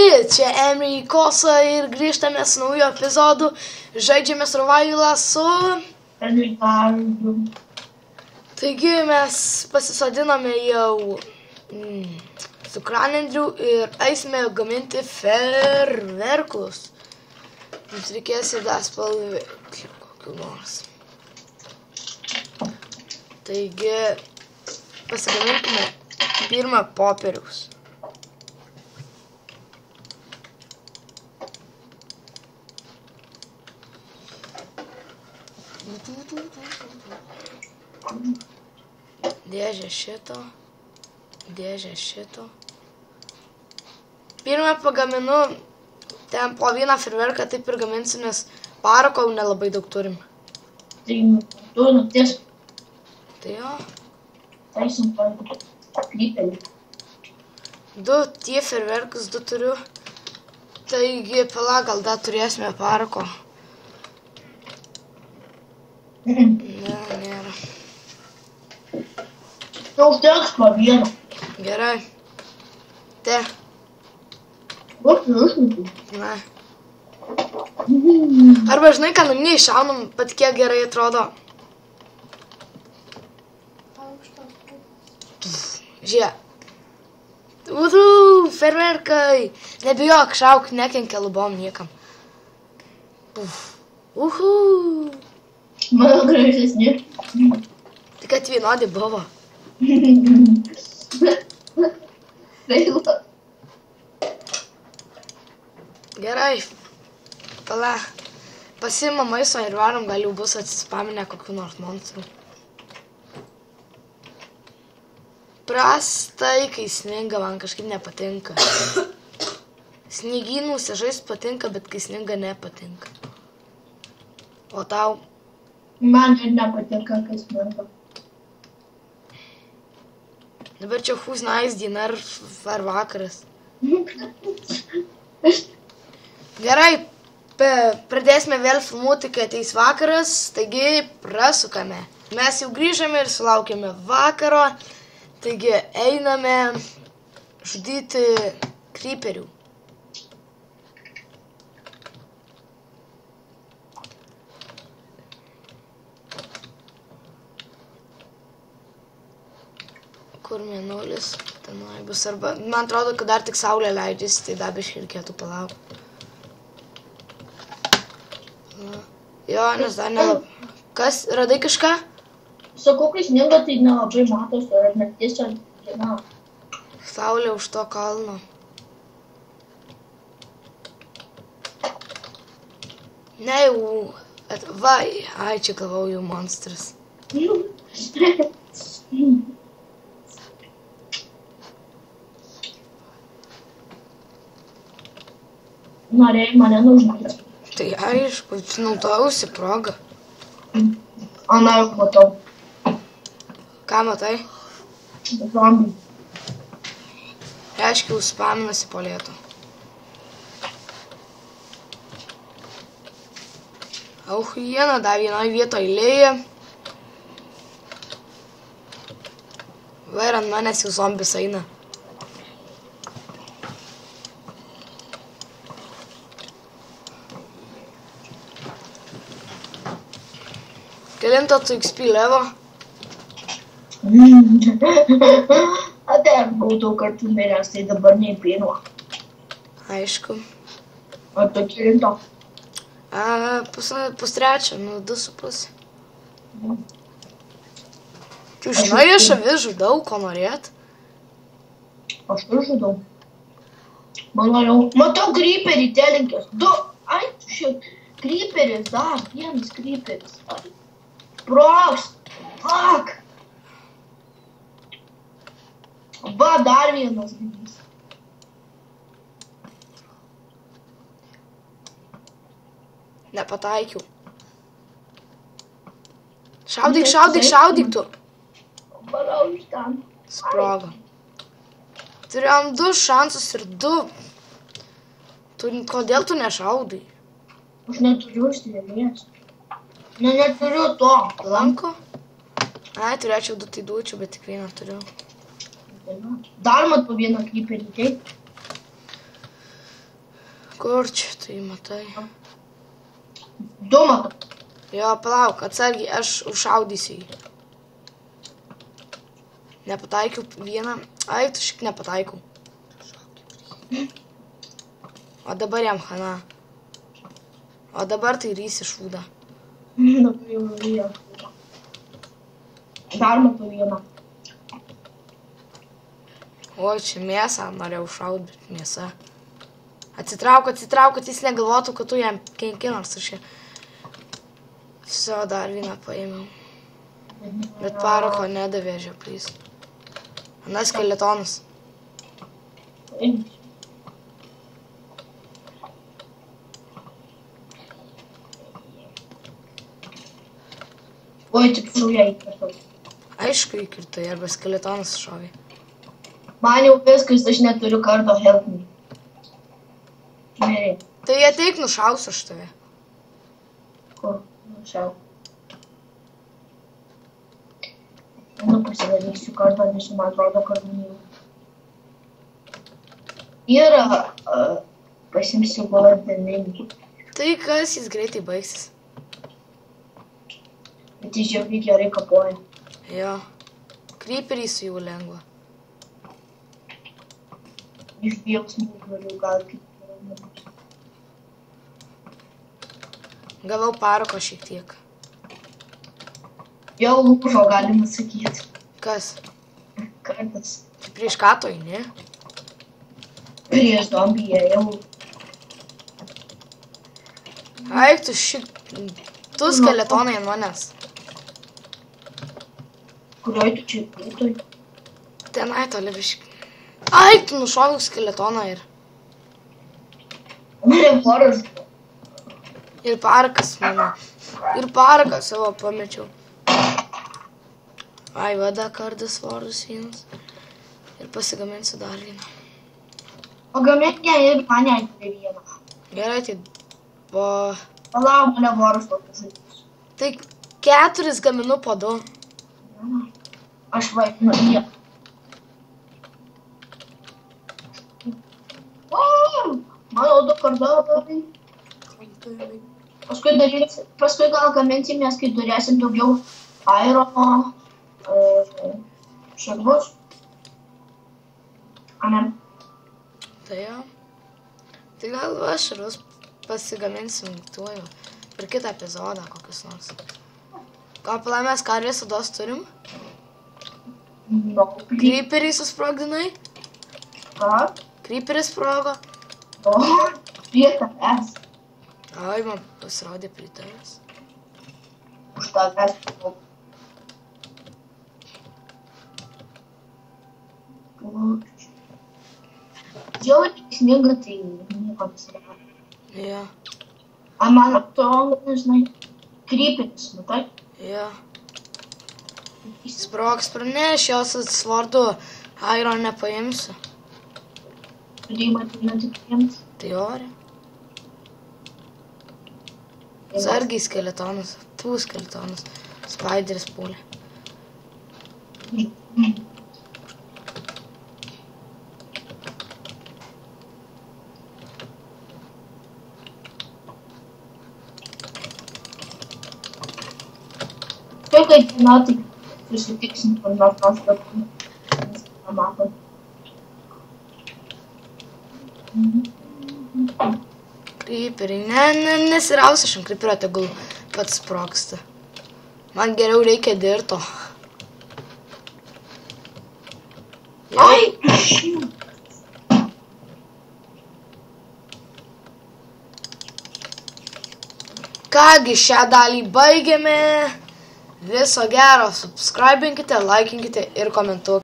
Sveiki, čia Emry Kosa ir grįžtame su nauju epizodu. Žaidžiame Survivalą su... Rikardu. Taigi mes pasisodiname jau su Kranendriu ir eisime gaminti ferverkus. Mums reikės ir dar spalviklių kokių nors. Taigi pasigaminkime pirmą popieriaus. Dėžę šito. Pirmą pagaminu ten po vieną ferverką, taip ir gaminsiu, nes parako nelabai daug turim. Tai tu nakties. Tai jo. Taisim paklypelį. Du tie ferverkus, du turiu. Taigi, pala, gal dar turėsime parako. Ne, nėra. Tai užteks po vieną. Gerai. Te. Vos neužmėtų. Na. Arba žinai, ką namie iššaunam, pat kiek gerai atrodo. Žiūrėk. Ferverkai. Nebijok, šauk, nekenkia lubom niekam. Mano gražesni. Tik kad vienodi buvo. Gaila. Gerai. Pala. Pasiima maisto ir varom, gal jau bus atsispaminę kokių nors monstrų. Prastai, kai sninga, man kažkaip nepatinka. Sniegynų žaist patinka, bet kai sninga nepatinka. O tau? Man ir nepatinka, kai sninga. Dabar čia who's nice diena ar vakaras. Gerai, pradėsime vėl filmuoti, kai ateis vakaras, taigi prasukame. Mes jau grįžame ir sulaukėme vakaro, taigi einame žudyti kryperių. Kur mėnulis, tenai bus arba... Man atrodo, kad dar tik saulė leidžiasi, tai dar biškai reikėtų palaukti. Jo, nes dar nelabai... Kas, radai kažką? Sakau, kai sninga, tai nelabai matosi, ar naktis ar diena. Saulė už to kalno. Ne, jau... Vai, ai, čia galvau jau monstras. Norėjai mane nužudyti. Tai aišku, naudojausi progą. Ana, jau matau. Ką matai? Zombį. Reiškia, jau spaminasi po lėto. Auchiena, dar vienoj vietoj lėja. Va ir ant manęs jau zombis eina. Kelinto tu XP levo? Ate būtų kartų miręs, tai dabar neįpėnuo. Aišku. O tu kelinto? Pustrečio, 2,5. Tu žinai, aš avis žudau, ko norėt? Aš tu žudau. Mano jau... Matau kryperį telinkės. Ai, tu šiek. Kryperis, dar vienas kryperis. Proks! Fuck! Va, dar vienas gyvys. Nepataikiau. Šaudyk tu. Varau iš ten. Sprogo. Turėjom 2 šansus ir 2. Kodėl tu nešaudai? Aš neturiu strėlės. Neturiu to. Lanko? Ai, turėčiau 2, tai duočiau, bet tik vieną turiu. Dar mat po vieną kryperį, taip? Kur čia tai matai? Du matau. Jo, palauk, atsargiai, aš užšaudysiu jį. Nepataikiau vieną. Ai, tu šik nepataikau. O dabar jam hana. O dabar tai rysi šūdą. Dabar jau vieną. Dar matau vieną. Oi, čia mėsą norėjau šaut, bet mėsa. Atsitrauk, kad jis negalvotų, kad tu jam kenki, nors aš čia. Viso, dar vieną paėmiau. Bet parako nedavė žioplys. Na, skeletonas. Oi, tik šauja įkirtau. Aišku, įkirtai, arba skeletonas šovė. Man jau viskas, aš neturiu karto help me. Mirė. Tai ateik nušausiu aš tave. Kur? Nušau. Nu, pasidarysiu kartą, nes man atrodo, kad jau. Ir pasimsiu goldeningį. Tai kas, jis greitai baigsis. Bet jis jau gerai kapoja. Jo. Creeperį su jų lengva. Iš bijau smūgių, gal kaip nebus. Gavau parako šiek tiek. Jau lūžo, galima sakyti. Kas? Kartas. Tai prieš katoj, ne? Prieš zombiją jau. Aik, tu skeletonai ant manęs. Kurioj tu čia vietoj? Tenai toli biškai. Aik, tu nušoviau skeletoną ir Revoras. ir parakas mano. Ir paraką savo pamečiau. Ai, vada kardas varus vienas. Ir pasigaminsiu dar vieną. Pagamink ją ir mane atveria vieną. Gerai, tai po... Palauk, mane voras pasakysiu. Tai 4 gaminu po 2. Aš vaikinu jie. Mano 2 kartai. Paskui gal gaminsimės, kai turėsim daugiau airono šarvus. Ane? Tai jo. Tai gal šarvus pasigaminsim tuo jau. Per kitą epizodą kokius nors. Gal pala mes karvės odos turim? No. Creeperį susprogdinai? Ką? Creeperis sprogo. O, prie tavęs. Ai, man pasirodė prie tavęs. Už tavęs. Jau sninga, tai nieko nesidarė. Jo. A man atrodo, žinai, kryperis, matai? Jo. Sprogs praneš, jos svardu iron nepaimsiu. Pradėjai matyti netikėjams. Tai ori. Sargiai skeletonas. Tu skeletonas. Spideris pūlė. Kai diena, tai susitiksim, kad mes pastatym. Mes nematom. Creeperiai. Nesirausia šiam creeperio, tegul pats sprogsta. Man geriau reikia dirto. Ai! Kągi, šią dalį baigėme. Viso gero, subscribinkite, laikinkite ir komentuokite.